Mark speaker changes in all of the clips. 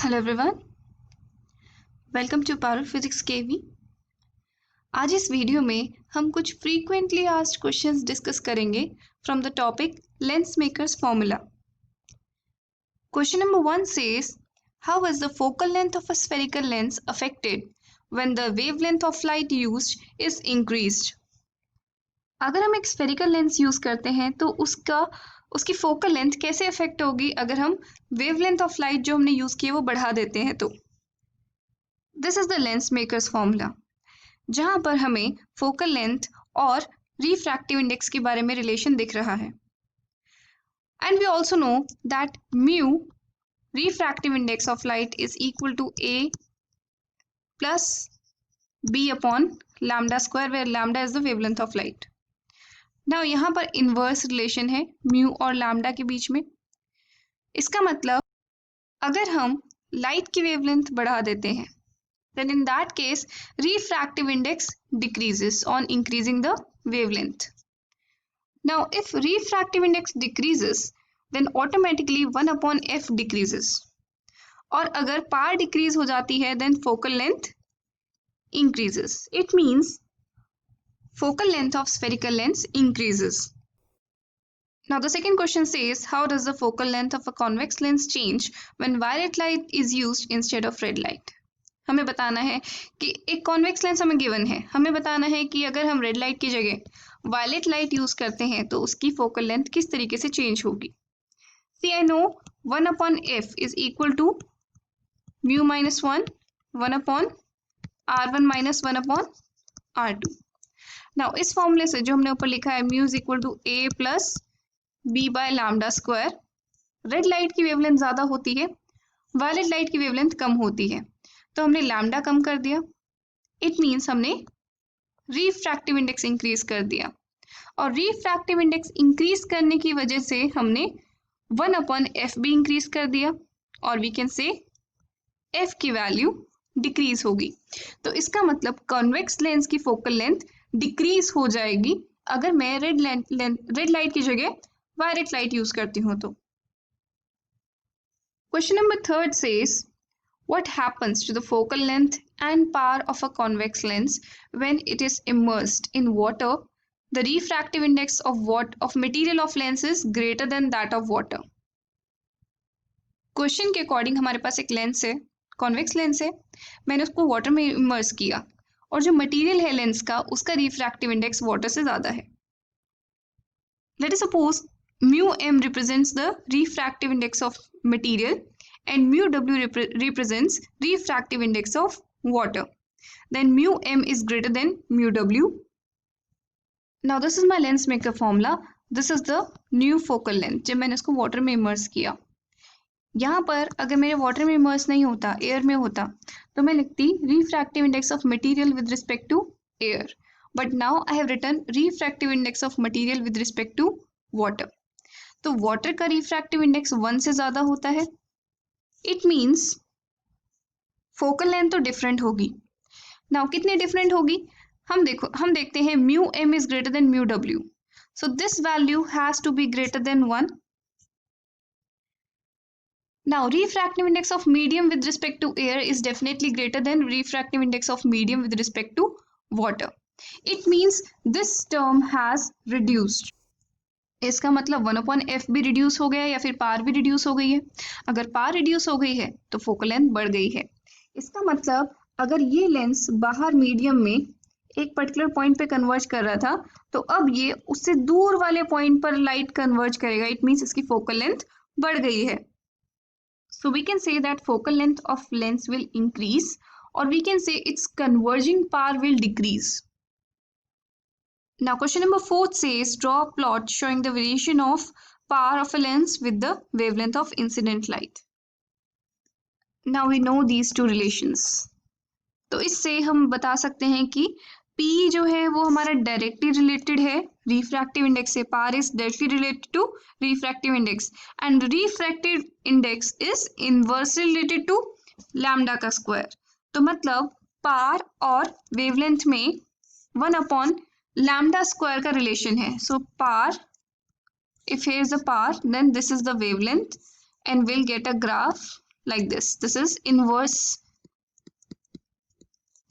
Speaker 1: Hello everyone, welcome to power physics KV. आज इस video में हम कुछ फ्रीक्वेंटली आस्क्ड क्वेश्चंस डिस्कस करेंगे from the topic lens makers formula. Question number 1 says, how is the focal length of a spherical lens affected when the wavelength of light used is increased. अगर हम एक spherical lens use करते हैं तो उसकी focal length कैसे affect होगी अगर हम वेवलेंथ ऑफ लाइट जो हमने यूज की है वो बढ़ा देते हैं तो। This is the lens makers formula, जहां पर हमें फोकल लेंथ और रिफ्रैक्टिव इंडेक्स के बारे में रिलेशन दिख रहा है। And we also know that mu refractive index of light is equal to A plus B upon lambda square, where lambda is the wavelength of light. Now यहाँ पर inverse relation है mu और lambda के बीच में। इसका मतलब अगर हम लाइट की वेवलेंथ बढ़ा देते हैं, then in that case refractive index decreases on increasing the wavelength. Now if refractive index decreases then automatically 1 upon f decreases, और अगर पार डिक्रीज हो जाती है then focal length increases. It means focal length of spherical lens increases. Now the second question says, how does the focal length of a convex lens change when violet light is used instead of red light? हमें बताना है कि एक convex lens हमें given है, हमें बताना है कि अगर हम रेड लाइट की जगह वायलेट लाइट यूज करते हैं तो उसकी फोकल लेंथ किस तरीके से चेंज होगी। See I know 1 upon F is equal to mu minus 1 upon r1 minus 1 upon r2। Now इस फॉर्मूले से जो हमने ऊपर लिखा है mu is equal to A plus B by lambda square, red light की वेवलेंथ ज्यादा होती है, वायलेट लाइट की वेवलेंथ कम होती है, तो हमने लैम्डा कम कर दिया। इट मीन्स हमने रिफ्रैक्टिव इंडेक्स इंक्रीज कर दिया, और रिफ्रैक्टिव इंडेक्स इंक्रीज करने की वजह से हमने 1 अपॉन एफ भी इंक्रीज कर दिया, और वी कैन से एफ की वैल्यू डिक्रीज होगी। तो इसका मतलब कॉन्वेक्स लेंस की फोकल लेंथ डिक्रीज हो जाएगी अगर मैं रेड लाइट की जगह वायलेट लाइट यूज करती हूँ तो। Question number 3 says, what happens to the focal length and power of a convex lens when it is immersed in water? The refractive index of material of lens is greater than that of water. Question के according हमारे पास एक lens है, convex lens है, मैंने उसको water में immerse किया, और जो मटेरियल है लेंस का उसका रिफ्रैक्टिव इंडेक्स वाटर से ज्यादा है। Let us suppose mu M represents the refractive index of material and mu w represents refractive index of water. Then mu m is greater than mu w. Now this is my lens maker formula. This is the new focal length जब मैंने इसको water में immerse किया। यहाँ पर अगर मेरे water में इमर्स नहीं होता, एयर में होता, तो मैं लिखती refractive index of material with respect to air. But now I have written refractive index of material with respect to water. तो वाटर का refractive index 1 से ज्यादा होता है। इट मीन्स फोकल लेंथ तो डिफरेंट होगी। नाउ कितनी डिफरेंट होगी, हम देखते हैं mu M is greater than mu W, so this value has to be greater than 1। Now refractive index of medium with respect to air is definitely greater than refractive index of medium with respect to water. It means this term has reduced. इसका मतलब 1 upon F भी reduce हो गया या फिर पार भी reduce हो गई है। अगर पार रिड्यूस हो गई है तो फोकल लेंथ बढ़ गई है। इसका मतलब अगर ये लेंस बाहर मीडियम में एक पर्टिकुलर पॉइंट पे कन्वर्ज कर रहा था, तो अब ये उससे दूर वाले पॉइंट पर लाइट कन्वर्ज करेगा। इट मीन्स इसकी फोकल लेंथ बढ़ गई है। So we can say that focal length of lens will increase, और we can say its converging power will decrease. Now question number 4 says, draw a plot showing the variation of power of a lens with the wavelength of incident light. Now we know these two relations. तो इससे हम बता सकते हैं कि P जो है वो हमारा डायरेक्टली रिलेटेड है रिफ्रैक्टिव इंडेक्स से, power is directly related to refractive index, and refractive index is inversely related to lambda का स्क्वायर। तो मतलब पावर और वेवलेंथ में 1 अपॉन लैम्डा स्क्वायर का रिलेशन है। So power, if here is the power, then this is the wavelength, and we'll get a graph like this. This is inverse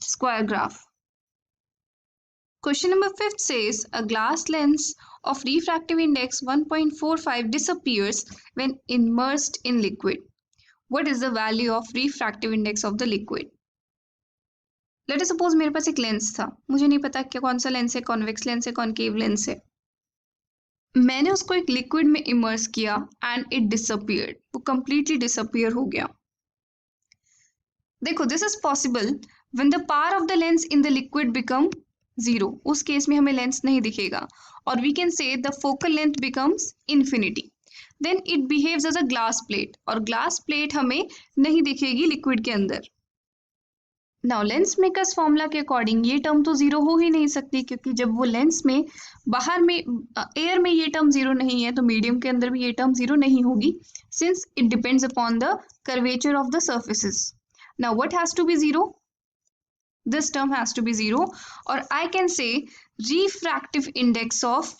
Speaker 1: square graph. Question number 5 says a glass lens of refractive index 1.45 disappears when immersed in liquid. What is the value of refractive index of the liquid? Late us suppose मेरे पास एक lens था, मुझे नहीं पता क्या कौन सा lens है, कॉन्वेक्स लेंस है, कॉनकेव लेंस है. मैंने उसको एक लिक्विड में इमर्स किया एंड इट डिसअपियर्ड. वो कंप्लीटली डिसअपियर हो गया. देखो, this is possible when the power of the lens in the liquid become 0. उस केस में हमें लेंस नहीं दिखेगा. और we can say the focal length becomes infinity. Then it behaves as a glass plate, और ग्लास प्लेट हमें नहीं दिखेगी लिक्विड के अंदर. नाउ लेंस मेकर्स फॉर्मूला के अकॉर्डिंग ये टर्म तो 0 हो ही नहीं सकती, क्योंकि जब वो लेंस में बाहर में एयर में ये टर्म 0 नहीं है, तो मीडियम के अंदर भी ये टर्म 0 नहीं होगी, since it depends upon the curvature of the surfaces. Now what has to be 0? This term has to be 0, or I can say refractive index of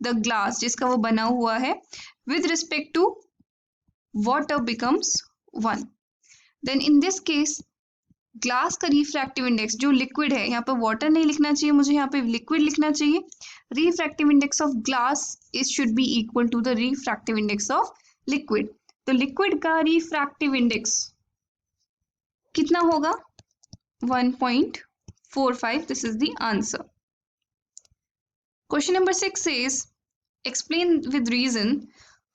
Speaker 1: the glass जिसका वो बना हुआ है with respect to water becomes 1. Then in this case glass का refractive index जो liquid है, यहाँ पे वाटर नहीं लिखना चाहिए मुझे, यहाँ पे लिक्विड लिखना चाहिए. Refractive index of glass is should be equal to the refractive index of liquid. तो लिक्विड का रिफ्रैक्टिव इंडेक्स कितना होगा? 1.45. This is the answer. Question number 6 says, explain with reason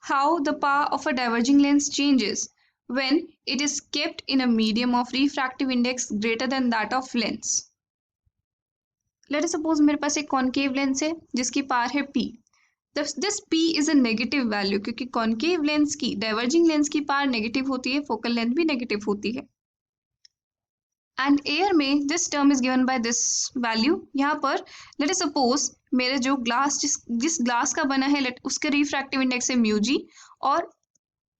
Speaker 1: how the power of a diverging lens changes when it is kept in a medium of refractive index greater than that of lens. Let us suppose मेरे पास एक concave lens है जिसकी power है P. This P is a negative value, क्योंकि concave lens की diverging lens की power negative होती है, focal length भी नेगेटिव होती है. एंड एयर में this term is given by this value. यहाँ पर लेट अस सपोज मेरे जो ग्लास जिस ग्लास का बना है उसके रिफ्रैक्टिव इंडेक्स है म्यू जी, और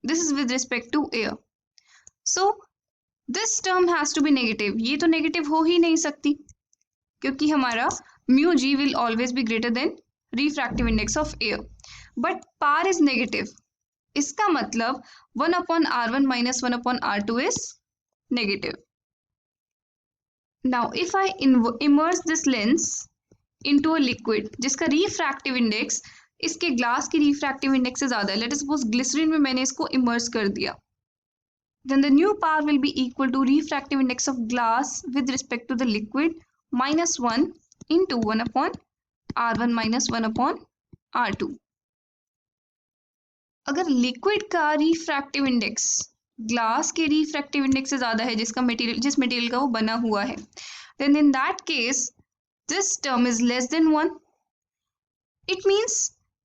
Speaker 1: this is with respect to air. So this term has to be negative. ये तो नेगेटिव हो ही नहीं सकती, क्योंकि हमारा mu G will always be greater than refractive index of air. But power is negative. इसका मतलब 1/r1 minus 1/r2 इज negative. Now, if I immerse this lens into a liquid जिसका refractive index इसके ग्लास की refractive index से ज़्यादा है, let us suppose glycerine में मैंने इसको immerse कर दिया, then the new power will be equal to refractive index of glass with respect to the liquid minus 1 into 1/r1 minus 1/r2. अगर लिक्विड का refractive index ग्लास के refractive index से ज्यादा है जिस मटेरियल का वो बना हुआ है, then in that case this term is less than 1. It means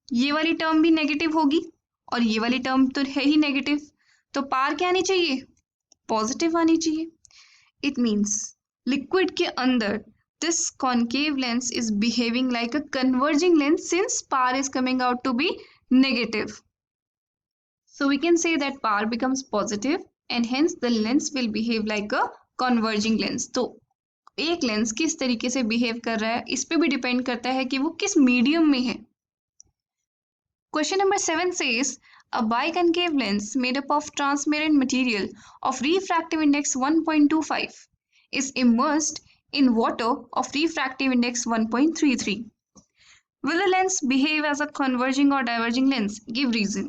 Speaker 1: ये वाली टर्म भी नेगेटिव होगी और ये वाली टर्म तो है ही नेगेटिव, तो पावर क्या आनी चाहिए? पॉजिटिव आनी चाहिए. It means लिक्विड के अंदर this concave lens is behaving like a converging lens since power is coming out to be negative. So we can say that power becomes positive and hence the lens will behave like a converging lens. तो एक lens किस तरीके से behave कर रहा है इस पे भी डिपेंड करता है कि वो किस मीडियम में है. Question number 7 says a biconcave lens made up of transparent material of refractive index 1.25 is immersed in water of refractive index 1.33. Will the lens behave as a converging or diverging lens? Give reason.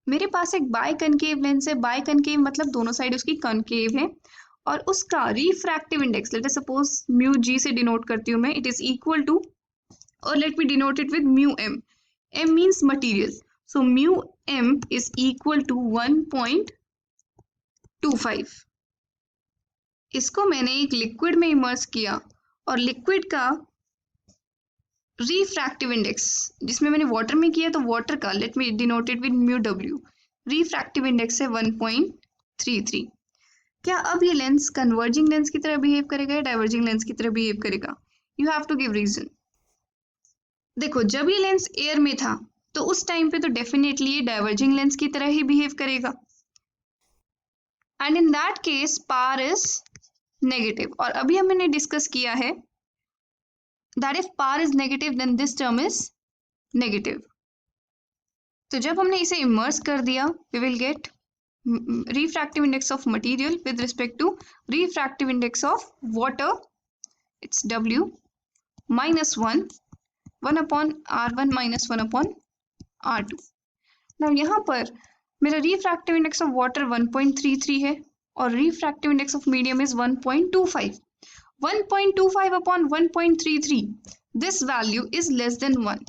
Speaker 1: मेरे पास एक biconcave lens है. Biconcave मतलब दोनों side उसकी concave है, और उसका refractive index let us suppose mu G से डिनोट करती हूँ मैं, इट इज इक्वल टू, और let me denote it with mu M. M means material, so mu M is equal to 1.25. इसको मैंने एक लिक्विड में इमर्स किया, और लिक्विड का रिफ्रैक्टिव इंडेक्स जिसमें मैंने वाटर में किया, तो वाटर का late me denote it with mu W, refractive index है 1.33. क्या अब ये लेंस कन्वर्जिंग लेंस की तरह बिहेव करेगा या डाइवर्जिंग लेंस की तरह बिहेव करेगा? You have to give reason. देखो, जब ये लेंस एयर में था तो उस टाइम पे तो डेफिनेटली ये डाइवर्जिंग लेंस की तरह ही बिहेव करेगा, and in that case power is negative. और अभी हमने डिस्कस किया है that if power is negative then this term is negative. तो जब हमने इसे इमर्स कर दिया we will get refractive index of material with respect to refractive index of water, it's W minus 1 upon R1 minus 1 upon R2. Now यहाँ पर मेरा refractive index of water 1.33 है और refractive index of medium is 1.25. 1.25 upon 1.33, this value is less than 1.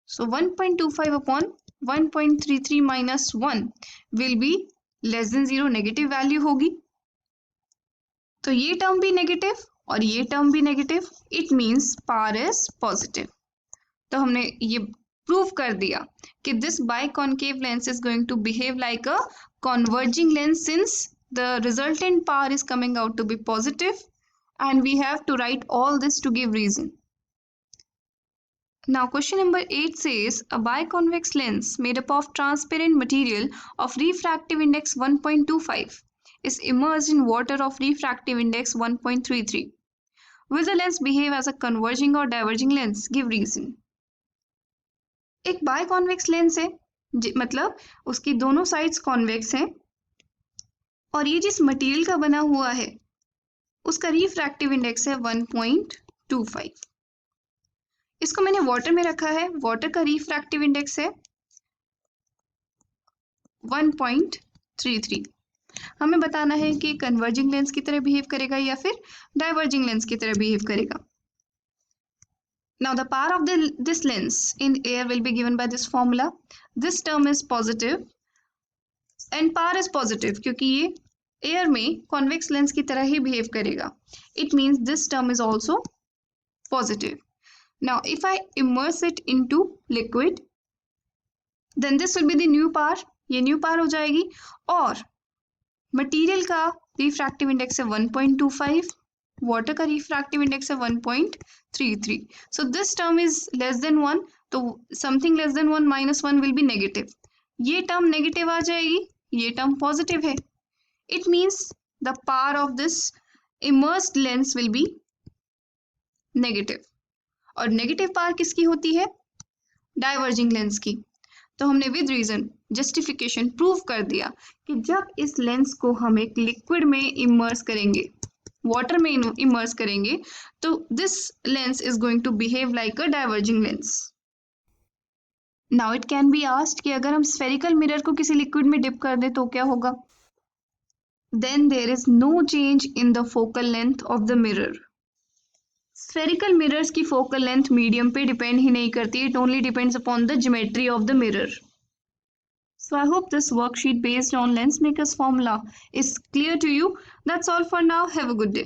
Speaker 1: So 1.25 upon 1.33 minus 1 will be less than 0, negative value होगी. तो ये term भी negative और ये टर्म भी negative, it means power is positive. तो हमने ये प्रूव कर दिया कि this biconcave lens is going to behave like a converging lens since the resultant power is coming out to be positive, and we have to write all this to give reason. Now question number 8 says a biconvex lens made up of transparent material of refractive index 1.25 is immersed in water of refractive index 1.33. Will the lens behave as a converging or diverging lens? Give reason. एक biconvex lens है, मतलब उसकी दोनों sides convex हैं और ये जिस material का बना हुआ है उसका रिफ्रैक्टिव इंडेक्स है 1.25. इसको मैंने वाटर में रखा है, वाटर का रिफ्रैक्टिव इंडेक्स है 1.33. हमें बताना है कि कन्वर्जिंग लेंस की तरह बिहेव करेगा या फिर डाइवर्जिंग लेंस की तरह बिहेव करेगा. Now the power of this lens in air will be given by this formula. This term is positive and power is positive क्योंकि ये एयर में कॉन्वेक्स लेंस की तरह ही बिहेव करेगा. It means this term is also positive. Now if I immerse it into liquid then this will be the new power. ये new power हो जाएगी और मटेरियल का रिफ्रैक्टिव इंडेक्स है 1.25, वाटर का रिफ्रैक्टिव इंडेक्स है 1.33. सो this term is less than 1, तो something less than 1 minus 1 will be negative. ये टर्म नेगेटिव आ जाएगी, ये टर्म पॉजिटिव है. It means the power of this immersed lens will be negative. और negative power किसकी होती है? Diverging lens की. तो हमने with reason justification prove कर दिया कि जब इस लेंस को हम एक लिक्विड में इमर्स करेंगे, वाटर में इमर्स करेंगे, तो this lens is going to behave like a diverging lens. Now it can be asked कि अगर हम spherical mirror को किसी लिक्विड में डिप कर दे तो क्या होगा? Then there is no change in the focal length of the mirror. Spherical mirrors की focal length medium पे depend ही नहीं करती, it only depends upon the geometry of the mirror. So I hope this worksheet based on lens maker's formula is clear to you. That's all for now. Have a good day.